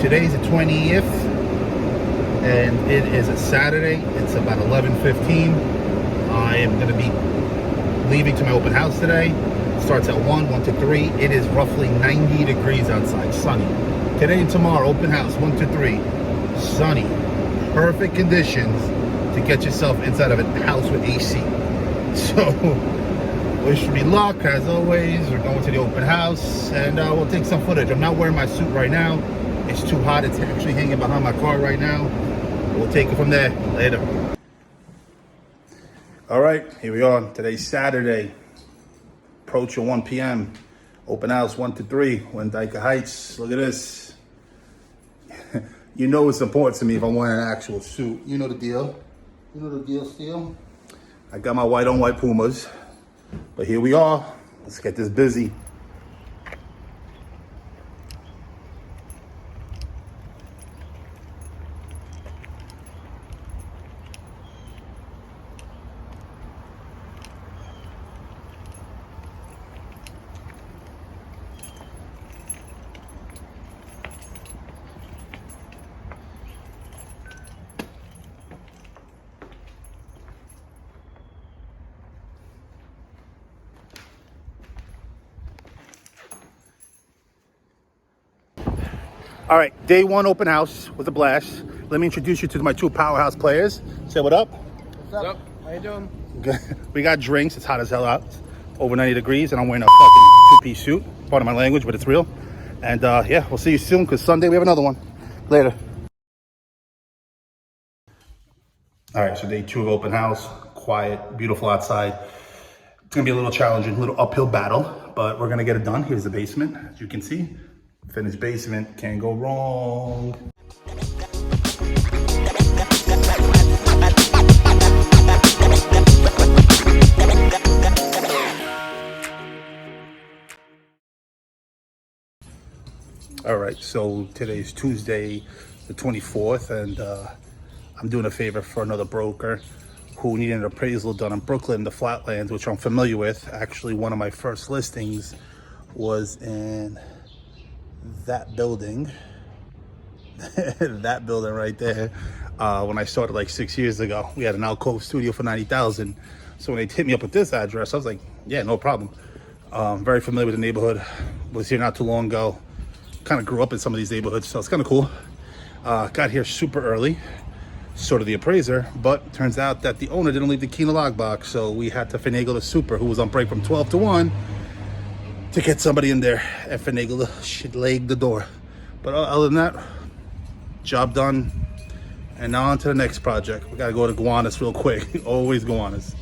Today's the 20th, and it is a Saturday. It's about 11:15. I am going to be leaving to my open house today. It starts at 1 to 3. It is roughly 90 degrees outside, sunny. Today and tomorrow, open house, 1 to 3, sunny. Perfect conditions to get yourself inside of a house with AC. So, wish me luck, as always. We're going to the open house, and we'll take some footage. I'm not wearing my suit right now. It's too hot. It's actually hanging behind my car right now. We'll take it from there later. All right, here we are. Today's Saturday. Approaching 1 p.m. Open house 1 to 3. We're in Dyker Heights. Look at this. You know it's important to me if I'm wearing an actual suit. You know the deal. You know the deal, Steel. I got my white on white Pumas. But here we are. Let's get this busy. All right, day one open house was a blast. Let me introduce you to my two powerhouse players. Say what up. What's up? How you doing? We got drinks. It's hot as hell out. It's over 90 degrees, and I'm wearing a fucking two-piece suit. Pardon my language, but it's real. And yeah, we'll see you soon, because Sunday we have another one. Later. All right, so day two of open house. Quiet, beautiful outside. It's gonna be a little challenging, a little uphill battle, but we're gonna get it done. Here's the basement, as you can see. Finished basement, can't go wrong. All right, so today's Tuesday, the 24th, and I'm doing a favor for another broker who needed an appraisal done in Brooklyn, the Flatlands, which I'm familiar with. Actually, one of my first listings was in that building, that building right there. When I started like 6 years ago, we had an alcove studio for 90,000. So when they hit me up with this address, I was like, yeah, no problem. Very familiar with the neighborhood. Was here not too long ago. Kind of grew up in some of these neighborhoods, so it's kind of cool. Got here super early, so did the appraiser, but turns out that the owner didn't leave the key in the lockbox, so we had to finagle the super, who was on break from 12 to 1, to get somebody in there and finagle the shit, leg the door. But other than that, job done. And now on to the next project. We gotta go to Gowanus real quick. Always Gowanus.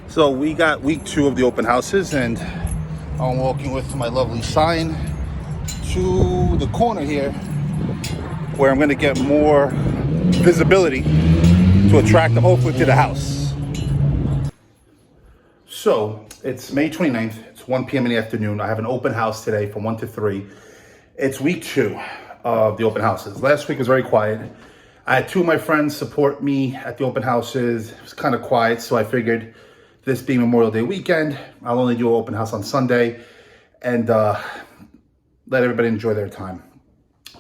So we got week 2 of the open houses, and I'm walking with my lovely sign to the corner here, where I'm gonna get more visibility to attract them hopefully to the house. So it's May 29th, it's 1 p.m. in the afternoon. I have an open house today from 1 to 3. It's week 2 of the open houses. Last week was very quiet. I had 2 of my friends support me at the open houses. It was kind of quiet, so I figured this being Memorial Day weekend, I'll only do an open house on Sunday and let everybody enjoy their time.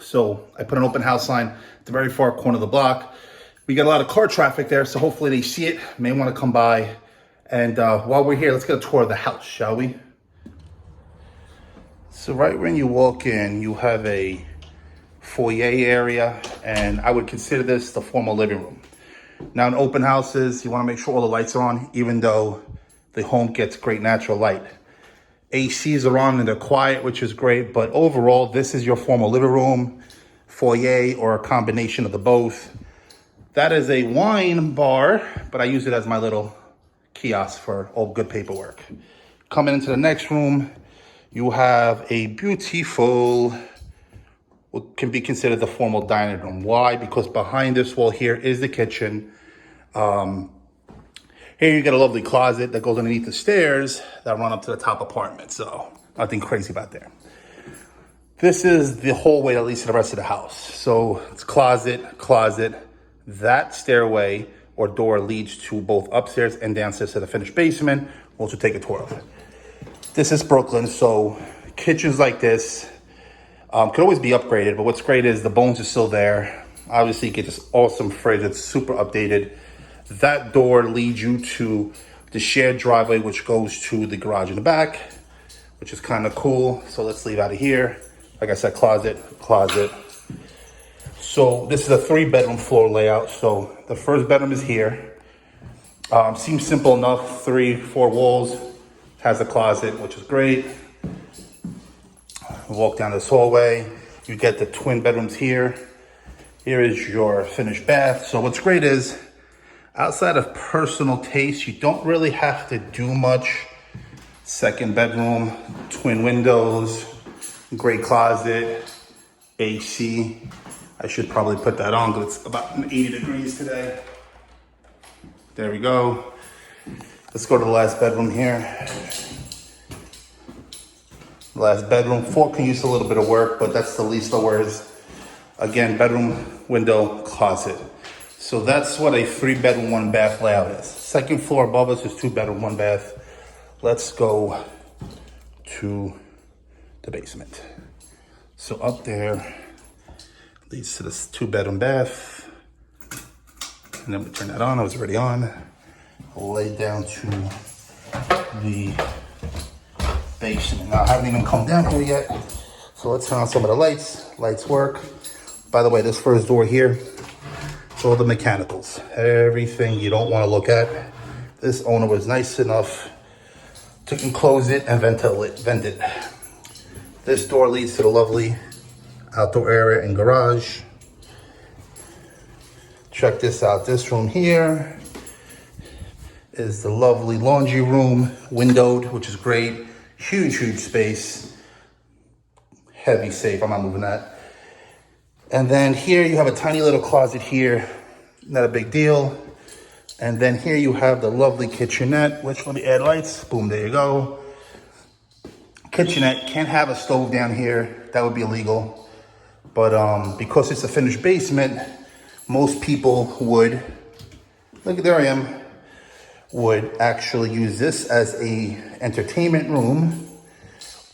So I put an open house sign at the very far corner of the block. We got a lot of car traffic there, so hopefully they see it, may want to come by. And while we're here, let's get a tour of the house, shall we? So right when you walk in, you have a foyer area, and I would consider this the formal living room. Now in open houses, you want to make sure all the lights are on, even though the home gets great natural light. ACs are on and they're quiet, which is great, but overall, this is your formal living room, foyer, or a combination of the both. That is a wine bar, but I use it as my little kiosk for all good paperwork. Coming into the next room, you have a beautiful, what can be considered the formal dining room. Why? Because behind this wall here is the kitchen. Here you get a lovely closet that goes underneath the stairs that run up to the top apartment. So nothing crazy about there. This is the hallway that leads to the rest of the house. So it's closet. That stairway or door leads to both upstairs and downstairs to the finished basement. We'll also take a tour of it. This is Brooklyn, so kitchens like this, Could always be upgraded, but what's great is the bones are still there. Obviously, you get this awesome fridge that's super updated. That door leads you to the shared driveway, which goes to the garage in the back, which is kind of cool. So let's leave out of here. Like I said, closet. So this is a 3-bedroom floor layout. So the first bedroom is here. Seems simple enough, 3-4 walls, has a closet, which is great. Walk down this hallway, you get the twin bedrooms here. Here is your finished bath. So what's great is, outside of personal taste, you don't really have to do much. Second bedroom, twin windows, great closet, AC. I should probably put that on because it's about 80 degrees today. There we go. Let's go to the last bedroom here. Last bedroom, 4 can use a little bit of work, but that's the least of worries. Again, bedroom, window, closet. So that's what a 3-bedroom, 1-bath layout is. Second floor above us is 2-bedroom, 1-bath. Let's go to the basement. So up there leads to this 2-bedroom bath. And then we turn that on, it was already on. Lay down to the basement. Now I haven't even come down here yet. So let's turn on some of the lights. Lights work. By the way, this first door here, it's all the mechanicals. Everything you don't want to look at. This owner was nice enough to enclose it and vent it. This door leads to the lovely outdoor area and garage. Check this out. This room here is the lovely laundry room, windowed, which is great. Huge space. Heavy safe, I'm not moving that. And then here you have a tiny little closet here. Not a big deal. And then here you have the lovely kitchenette, which, let me add lights. Boom, there you go. Kitchenette, can't have a stove down here. That would be illegal. But because it's a finished basement, most people would, look, there I am, would actually use this as a entertainment room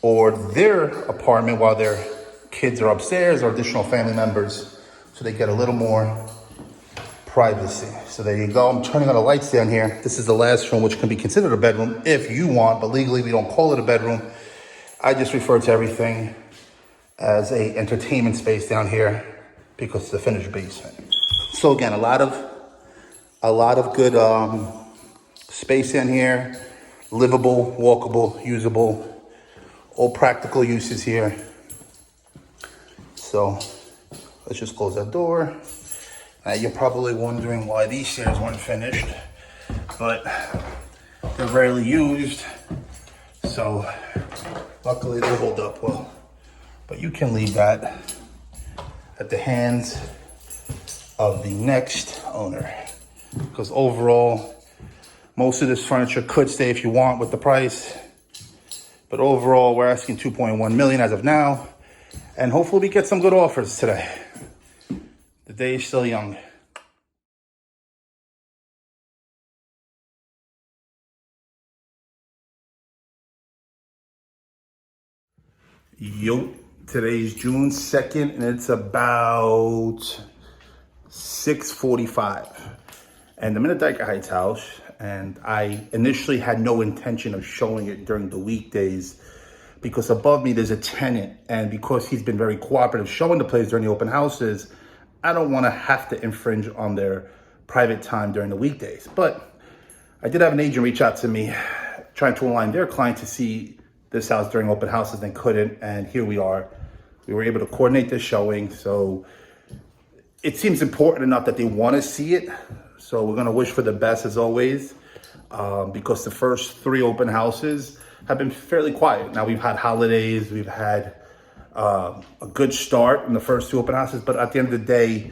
or their apartment while their kids are upstairs or additional family members, so they get a little more privacy. So there you go. I'm turning on the lights down here. This is the last room, which can be considered a bedroom if you want, but legally we don't call it a bedroom. I just refer to everything as a entertainment space down here because it's a finished basement. So again, a lot of good space in here, livable, walkable, usable, all practical uses here. So let's just close that door. Now you're probably wondering why these stairs weren't finished, but they're rarely used. So luckily they hold up well, but you can leave that at the hands of the next owner, because overall, most of this furniture could stay if you want with the price, but overall we're asking 2.1 million as of now, and hopefully we get some good offers today. The day is still young. Yo, today's June 2nd and it's about 6:45. And I'm in a Dyker Heights house, and I initially had no intention of showing it during the weekdays because above me there's a tenant, and because he's been very cooperative showing the place during the open houses, I don't want to have to infringe on their private time during the weekdays. But I did have an agent reach out to me trying to align their client to see this house during open houses and couldn't, and here we are. We were able to coordinate this showing, so it seems important enough that they want to see it. So we're going to wish for the best as always, because the first 3 open houses have been fairly quiet. Now we've had holidays, we've had a good start in the first 2 open houses, but at the end of the day,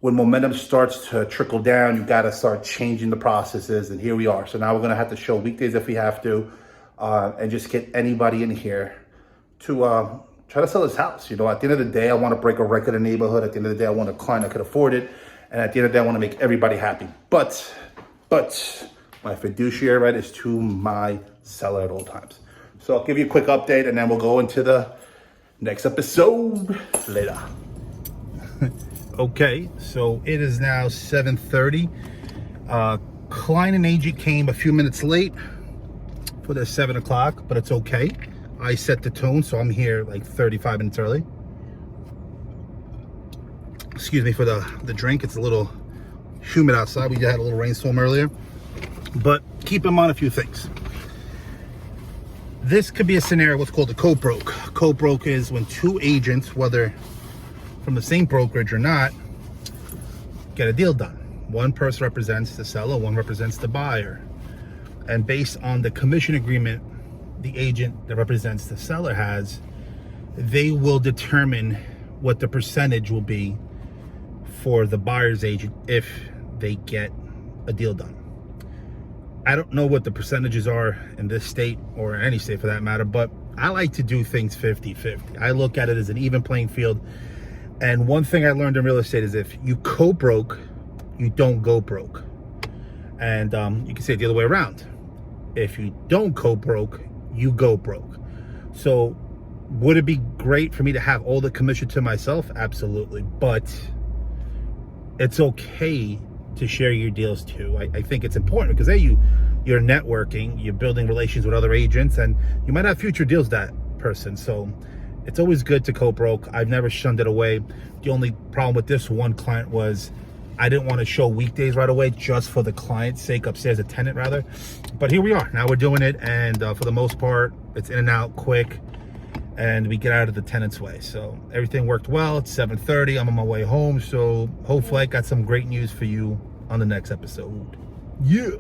when momentum starts to trickle down, you got to start changing the processes, and here we are. So now we're going to have to show weekdays if we have to, and just get anybody in here to try to sell this house. You know, at the end of the day, I want to break a record in the neighborhood. At the end of the day, I want a client that could afford it. And at the end of the day, I want to make everybody happy. But my fiduciary right is to my seller at all times. So I'll give you a quick update, and then we'll go into the Next episode later. Okay, so it is now 7:30. Client and agent came a few minutes late for the 7 o'clock, but it's okay. I set the tone, so I'm here like 35 minutes early. Excuse me for the drink. It's a little humid outside. We had a little rainstorm earlier. But keep in mind a few things. This could be a scenario what's called a co-broke. Co-broke is when two agents, whether from the same brokerage or not, get a deal done. One person represents the seller, one represents the buyer. And based on the commission agreement the agent that represents the seller has, they will determine what the percentage will be for the buyer's agent if they get a deal done. I don't know what the percentages are in this state or any state for that matter, but I like to do things 50-50. I look at it as an even playing field. And one thing I learned in real estate is if you co-broke, you don't go broke. And you can say it the other way around. If you don't co-broke, you go broke. So would it be great for me to have all the commission to myself? Absolutely. But it's okay to share your deals too. I think it's important because you're networking, you're building relations with other agents, and you might have future deals with that person. So it's always good to co-broke. I've never shunned it away. The only problem with this one client was I didn't want to show weekdays right away just for the client's sake, upstairs, a tenant rather. But here we are. Now we're doing it, and for the most part, it's in and out quick, and we get out of the tenant's way. So everything worked well. It's 7:30. I'm on my way home, so hopefully I got some great news for you on the next episode. Yeah.